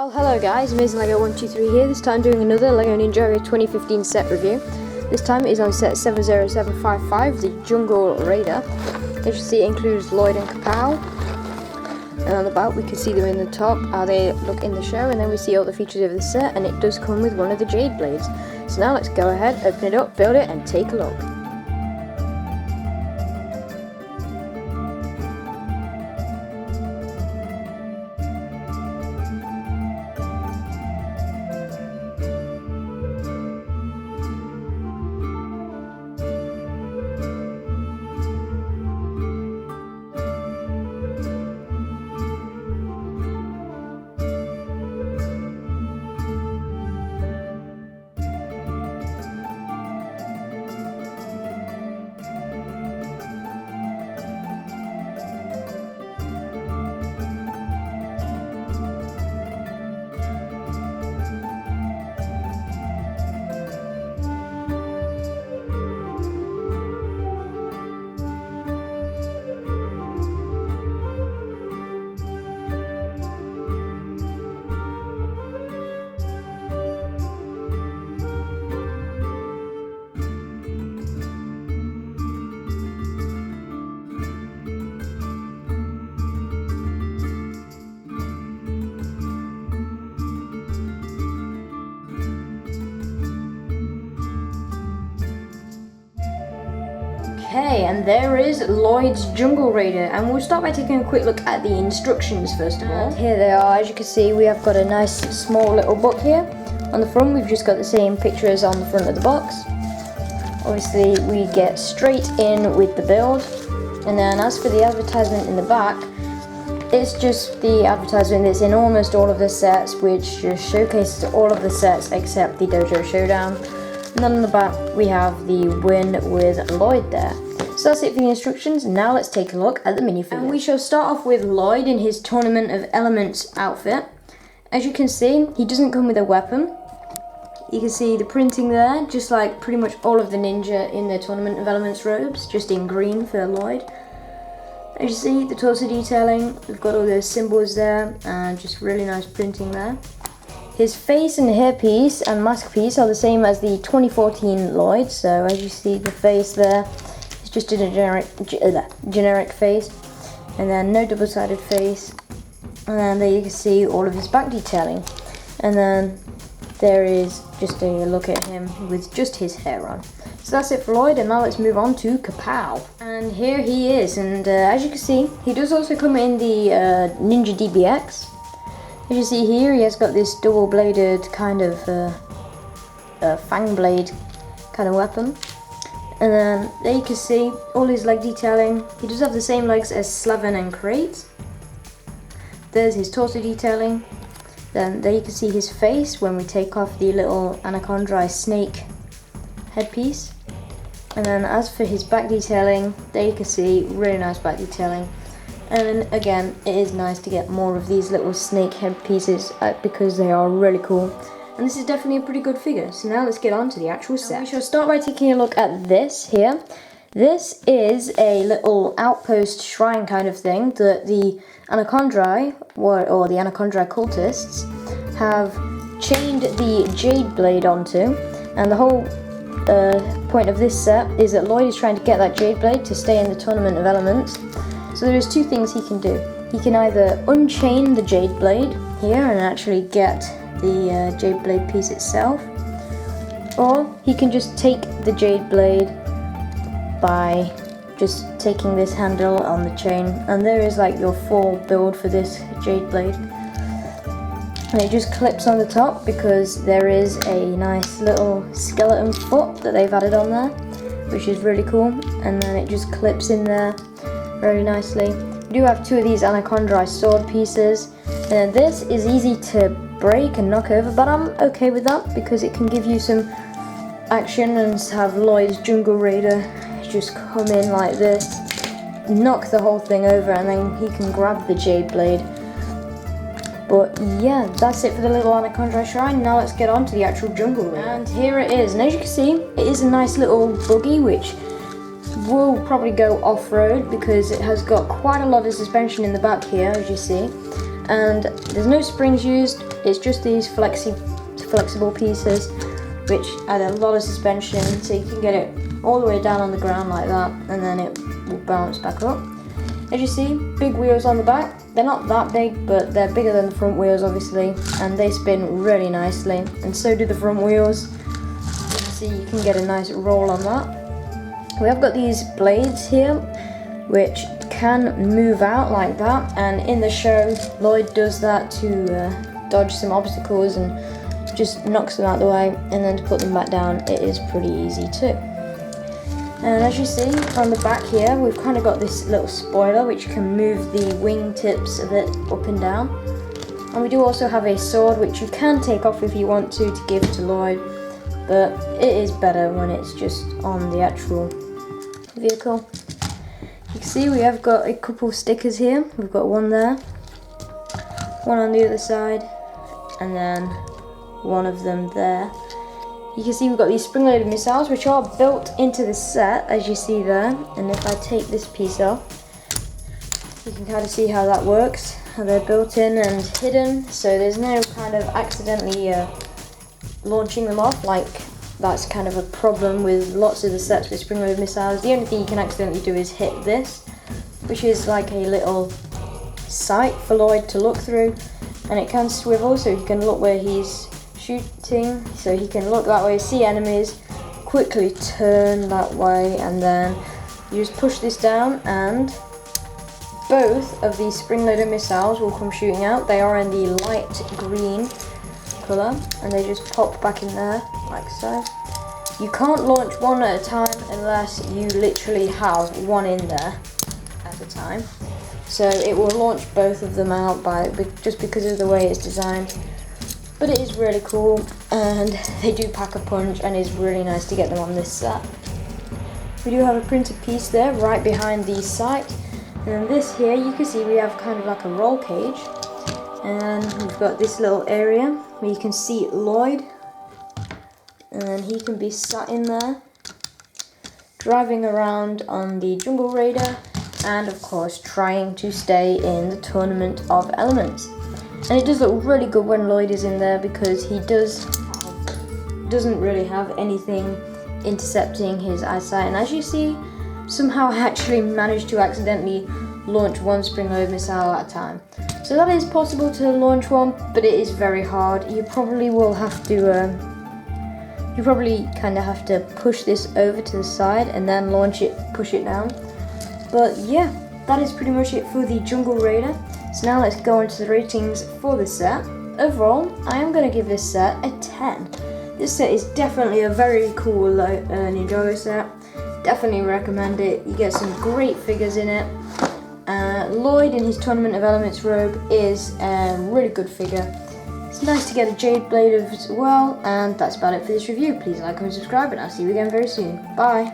Well, hello guys, Amazing Lego 123 here. This time doing another Lego Ninjago 2015 set review. This time it is on set 70755, the Jungle Raider. As you see, it includes Lloyd and Kapow. And on the back we can see them in the top, how they look in the show, and then we see all the features of the set, and it does come with one of the Jade Blades. So now let's go ahead, open it up, build it, and take a look. Okay, and there is Lloyd's Jungle Raider, and we'll start by taking a quick look at the instructions first of all. Here they are. As you can see, we have got a nice small little book here. On the front we've just got the same picture as on the front of the box. Obviously we get straight in with the build, and then as for the advertisement in the back, it's just the advertisement that's in almost all of the sets, which just showcases all of the sets except the Dojo Showdown. And then on the back we have the win with Lloyd there. So that's it for the instructions. Now let's take a look at the minifigure. And we shall start off with Lloyd in his Tournament of Elements outfit. As you can see, he doesn't come with a weapon. You can see the printing there, just like pretty much all of the ninja in their Tournament of Elements robes, just in green for Lloyd. As you see, the torso detailing, we've got all those symbols there, and just really nice printing there. His face and hairpiece and mask piece are the same as the 2014 Lloyd, so as you see the face there, it's just a generic face, and then no double-sided face, and then there you can see all of his back detailing, and then there is just a look at him with just his hair on. So that's it for Lloyd, and now let's move on to Kapow. And here he is, and as you can see, he does also come in the Ninja DBX. As you see here, he has got this double-bladed kind of fang blade kind of weapon. And then there you can see all his leg detailing. He does have the same legs as Slavin and Crate. There's his torso detailing. Then there you can see his face when we take off the little anaconda snake headpiece. And then as for his back detailing, there you can see really nice back detailing. And then again, it is nice to get more of these little snake head pieces because they are really cool. And this is definitely a pretty good figure. So now let's get on to the actual set. And we shall start by taking a look at this here. This is a little outpost shrine kind of thing that the anaconda, or the anaconda cultists, have chained the Jade Blade onto. And the whole point of this set is that Lloyd is trying to get that Jade Blade to stay in the Tournament of Elements. So there's two things he can do. He can either unchain the Jade Blade here and actually get the Jade Blade piece itself, or he can just take the Jade Blade by just taking this handle on the chain, and there is like your full build for this Jade Blade. And it just clips on the top because there is a nice little skeleton foot that they've added on there, which is really cool, and then it just clips in there very nicely. We do have two of these anaconda sword pieces, and this is easy to break and knock over, but I'm okay with that because it can give you some action and have Lloyd's Jungle Raider just come in like this, knock the whole thing over, and then he can grab the Jade Blade. But yeah, that's it for the little anaconda shrine. Now let's get on to the actual Jungle Raider. And here it is, and as you can see, it is a nice little buggy which will probably go off-road because it has got quite a lot of suspension in the back here, as you see. and there's no springs used. It's just these flexible pieces which add a lot of suspension, so you can get it all the way down on the ground like that, and then it will bounce back up. As you see, big wheels on the back. They're not that big, but they're bigger than the front wheels obviously, and they spin really nicely, and so do the front wheels. You can see you can get a nice roll on that. We have got these blades here which can move out like that, and in the show Lloyd does that to dodge some obstacles and just knocks them out the way, and then to put them back down it is pretty easy too. And as you see on the back here, we've kind of got this little spoiler which can move the wing tips a bit up and down. And we do also have a sword which you can take off if you want to give to Lloyd, but it is better when it's just on the actual vehicle. You can see we have got a couple stickers here. We've got one there, one on the other side, and then one of them there. You can see we've got these spring-loaded missiles which are built into the set, as you see there. And if I take this piece off, you can kind of see how that works, how they're built in and hidden, so there's no kind of accidentally launching them off. Like, that's kind of a problem with lots of the sets with spring-loaded missiles. The only thing you can accidentally do is hit this, which is like a little sight for Lloyd to look through, and it can swivel so he can look where he's shooting, so he can look that way, see enemies, quickly turn that way, and then you just push this down and both of these spring-loaded missiles will come shooting out. They are in the light green colour, and they just pop back in there like so. You can't launch one at a time unless you literally have one in there at a time, so it will launch both of them out just because of the way it's designed. But it is really cool, and they do pack a punch, and it's really nice to get them on this set. We do have a printed piece there right behind the sight, and then this here you can see we have kind of like a roll cage, and we've got this little area where you can see Lloyd, and then he can be sat in there driving around on the Jungle Raider, and of course trying to stay in the Tournament of Elements. And it does look really good when Lloyd is in there, because he doesn't really have anything intercepting his eyesight. And as you see, somehow I actually managed to accidentally launch one spring-loaded missile at a time. So that is possible to launch one, but it is very hard. You probably will have to, you probably kind of have to push this over to the side and then launch it, push it down. But yeah, that is pretty much it for the Jungle Raider. So now let's go into the ratings for the set. Overall, I am going to give this set a 10. This set is definitely a very cool Ninjago set. Definitely recommend it. You get some great figures in it. Lloyd in his Tournament of Elements robe is a really good figure. It's nice to get a Jade Blade as well. And that's about it for this review. Please like and subscribe, and I'll see you again very soon. Bye.